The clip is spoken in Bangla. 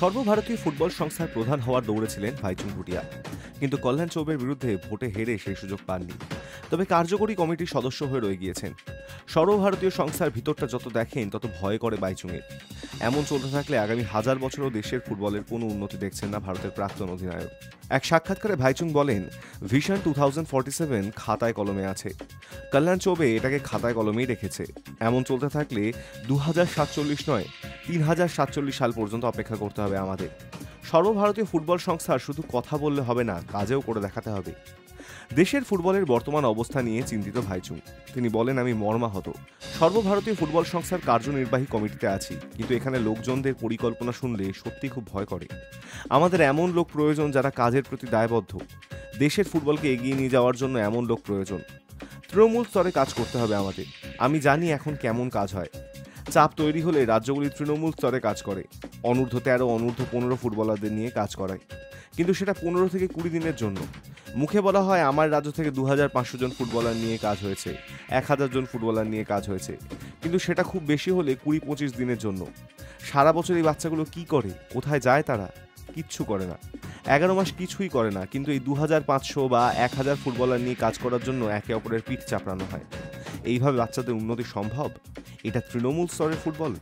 সর্বভারতীয় ফুটবল সংস্থার প্রধান হওয়ার দৌড়ে ছিলেন ভাইচুং ভুটিয়া, কিন্তু কল্যাণ চৌবের বিরুদ্ধে ভোটে হেরে সেই সুযোগ পাননি। তবে কার্যকরী কমিটির সদস্য হয়ে রয়ে গিয়েছেন। সর্বভারতীয় সংস্থার ভিতরটা যত দেখেন তত ভয় করে বাইচুংয়ের। এমন চলতে থাকলে আগামী হাজার বছরও দেশের ফুটবলের কোনো উন্নতি দেখছেন না ভারতের প্রাক্তন অধিনায়ক। এক সাক্ষাৎকারে ভাইচুং বলেন, ভিশন 2047 খাতায় কলমে আছে। কল্যাণ চৌবে এটাকে খাতায় কলমেই রেখেছে। এমন চলতে থাকলে 2047 নয়, 3047 সাল পর্যন্ত অপেক্ষা করতে হবে আমাদের। সর্বভারতীয় ফুটবল সংস্থার শুধু কথা বললে হবে না, কাজেও করে দেখাতে হবে। দেশের ফুটবলের বর্তমান অবস্থা নিয়ে চিন্তিত ভাইচুং। তিনি বলেন, আমি মর্মাহত। সর্বভারতীয় ফুটবল সংস্থার কার্যনির্বাহী কমিটিতে আছি, কিন্তু এখানে লোকজনদের পরিকল্পনা শুনলে সত্যি খুব ভয় করে। আমাদের এমন লোক প্রয়োজন যারা কাজের প্রতি দায়বদ্ধ। দেশের ফুটবলকে এগিয়ে নিয়ে যাওয়ার জন্য এমন লোক প্রয়োজন। তৃণমূল স্তরে কাজ করতে হবে আমাদের। আমি জানি এখন কেমন কাজ হয়। চাপ তৈরি হলে রাজ্যগুলি তৃণমূল স্তরে কাজ করে। অনূর্ধ্ব-13, অনূর্ধ্ব-15 ফুটবলারদের নিয়ে কাজ করায়, কিন্তু সেটা 15 থেকে 20 দিনের জন্য। মুখে বলা হয় আমার রাজ্য থেকে 2500 জন ফুটবলার নিয়ে কাজ হয়েছে, 1000 জন ফুটবলার নিয়ে কাজ হয়েছে, কিন্তু সেটা খুব বেশি হলে 20-25 দিনের জন্য। সারা বছর এই বাচ্চাগুলো কি করে, কোথায় যায় তারা? কিচ্ছু করে না। 11 মাস কিছুই করে না, কিন্তু এই 2500 বা 1000 ফুটবলার নিয়ে কাজ করার জন্য একে অপরের পিঠ চাপড়ানো হয়। এইভাবে বাচ্চাদের উন্নতি সম্ভব? এটা তৃণমূল স্তরের ফুটবল?